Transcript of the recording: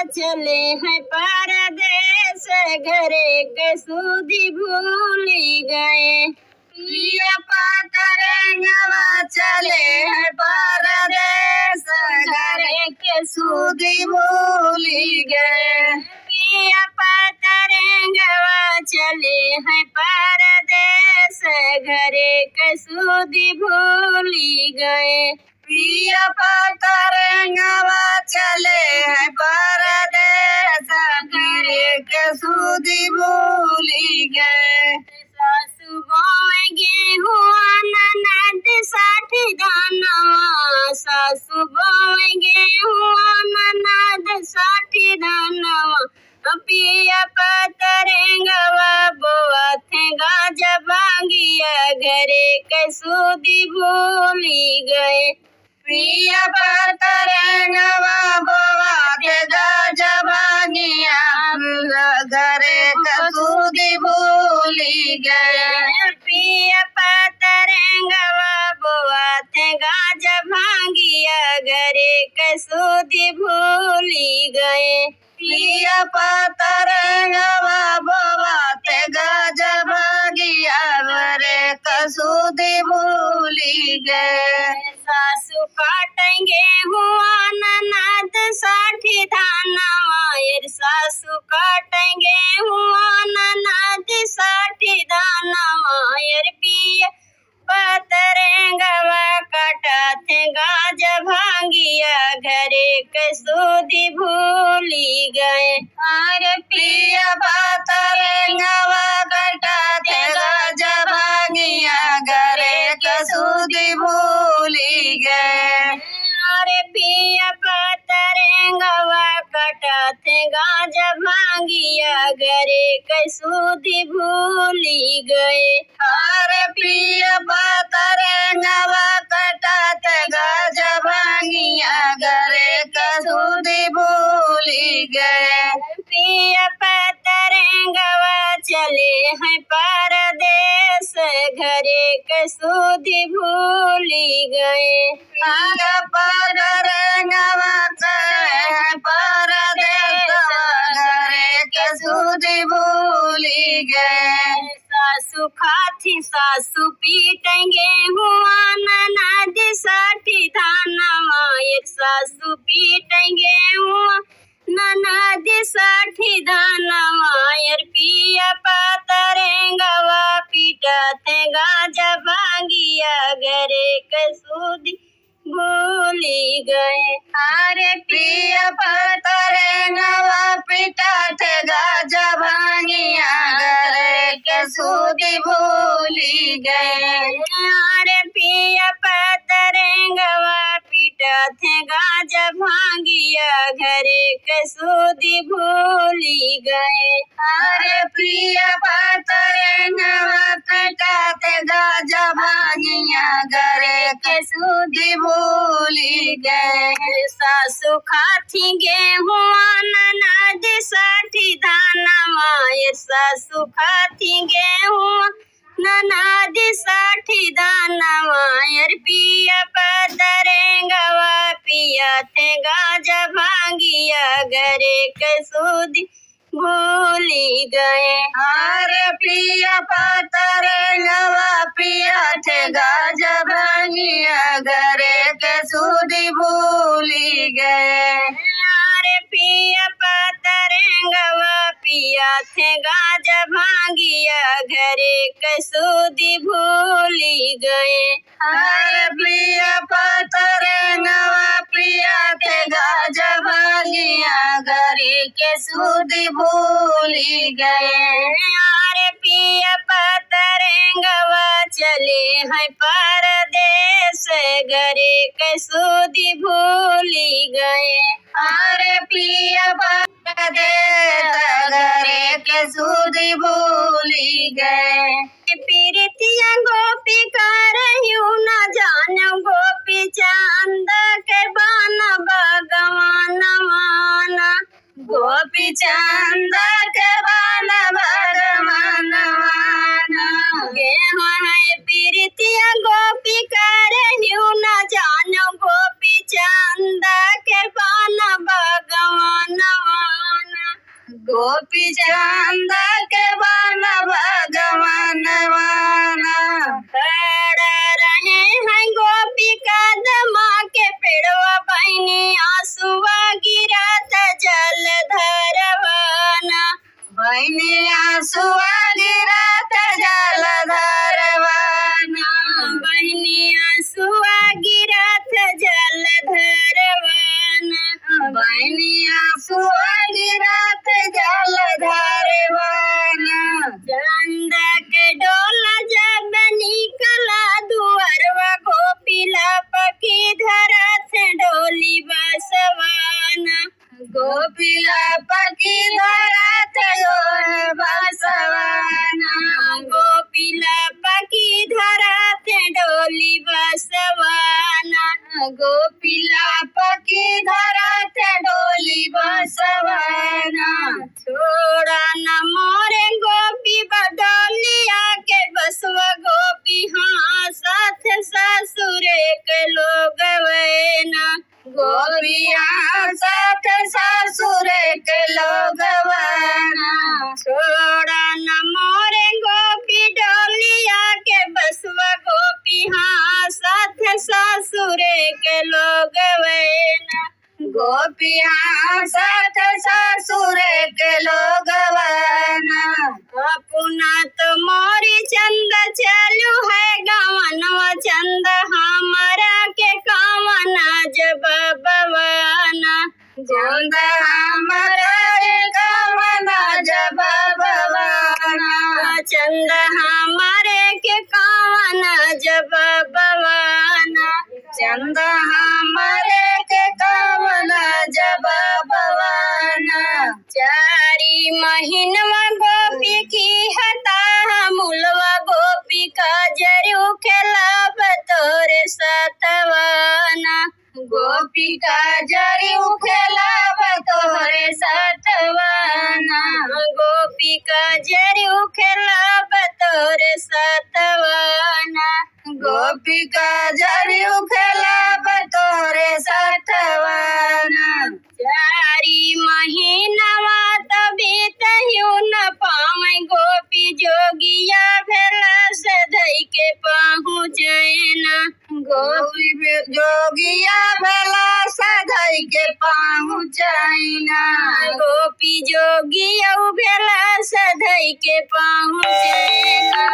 चले हैं परदेस, घरे के सूदी भूली गए। पिया पतरंगवा चले हैं परदेस, घरे के सूदी भूली गए। पिया पतरंगवा चले हैं परदेस, घरे के सूदी भूली गए। पिया पतरंगवा चले हैं परदेस, घरे के सूदी भूली गए। सासु बोए गेहूं ननद साठी दानवा, सासु बोए गेहूं ननद साठी दानवा। पिया पतरंगवा बोआ थे गाज भांगिया, घरे के सूदी भूली गए। पिया पतरंगवा बोआ थे गाज भांगिया, घरे के सूदी भूली गए। पिया पतरंगवा बोआ थे गाज भांगिया, घरे के सूदी भूली गए। पिया पतरंगवा बोआ थे गाज भांगिया, घरे के सूदी भूली गए। सासु काटेंगे हुआ ननद साठी धानवा, सासु काटेंगे हुआ ननद साठी धानवा। पिया पतरंगवा काटा थे गाज भांगिया, घरे के सूदी भूली गए। अरे पिया पतरंगवा काटा थे गाज भांगिया, घरे के सूदी भूली गए। अरे पिया पतरंगवा काटा थे गाज भांगिया, घरे के सूदी भूली गए। अरे पिया पतरंगवा काटा थे गाज भांगिया, घरे के सूदी भूली गए। पिया पतरंगवा चले हैं परदेस, घरे के सूदी भूली गए। पतरंगवा चले हैं परदेस, घरे के सूदी भूली गए। सासु खाती सासु पीटेंगे हुआ ननद साठी धानवा, सासु पीटेंगे हुआ ननद साठी धानवा। पिया पतरंगवा पीटा थे गाज भांगिया, घरे के सूदी भूली गए। अरे पिया पतरंगवा पीटा थे गाज भांगिया, घरे के सूदी भूली गए। अरे पिया पतरंगवा पीटा थे गाज भांगिया, घरे के सूदी भूली गए। अरे पिया पतरंगवा पीटा थे गाज भांगिया, घरे के सूदी भूली गए। सासु खाती गेहूं ननद साठी धानवा, सासु खाती गेहूं ननद साठी धानवा। पिया पतरंगवा पिया थे गाज भांगिया, घरे के सूदी भूली गए। अरे पिया पतरंगवा पिया थे गाज भांगिया, घरे के सूदी भूली गए। अरे पिया पतरंगवा पिया थे गाज भांगिया, घरे के सूदी भूली गए। अरे पिया पतरंगवा पिया थे गाज भांगिया, घरे के सूदी भूली गए। अरे पिया पतरंगवा चले हैं परदेस, घरे के सूदी भूली गए। अरे पिया परदेस, घरे के सूदी भूली गए। प्रीतिया गोपी करहियो न जान, गोपी चांद के बाना भगवान माना, गोपी चांद के बाना भगवान माना। गेहूं है प्रीतिया गोपी करहियो न जान, गोपी चांद के बाना भगवान माना। गोपी चंद के बन भगवान वाना खड़ा रहे हैं गोपी कदमा के पेड़वा बहनी आंसुआ गिरत जल धरवाना बहनी आंसुआ गिरत जल धरवाना बहनी आंसुआ गिरत जल धरवाना बहनी आंसुआ गिरत जल धरवाना चंद के डोला जब निकला दुअरवा गोपी लपकी धरत डोली बसवाना गोपी लपकी धरत बसवाना गोपी लपकी धरत डोली बसवाना गोपी लपकी धरत डोली बसवाना छोड़ा न मोरे गोपी बडोलिया के बसवा गोपी हाँ साथ ससुरे के लोग वैना गोपिया साथ ससुरे के लोग वैना छोड़ा न मोरे गोपी डोलिया के बसवा गोपी हाँ साथ ससुरे के लोग वैना गोपिया साथ ससुरे के लोग वैना अपना तो मोरी चंद चलू है गवनवा चंद हमारा के कामना जब बवाना चंद हमारा के कामना जब बवाना चंद हमारे के कामना जब बवाना चंद हमारे के कामना जब बवाना चारी महीनवा गोपी की हता मुलवा गोपी का जरू खेला बतोरे सतवाना गोपी का जरू खेला बतोरे सतवाना गोपी का जरू खेला बतोरे सतवाना गोपी का जरू खेला बतोरे सतवाना चारी महीनवा तभी तयू न पावे गोपी जोगिया भेला सधई के पहुँचना गोपी जोगिया भेला सधई के पहुँचना गोपी जोगिया भेला सधई के पहुँचना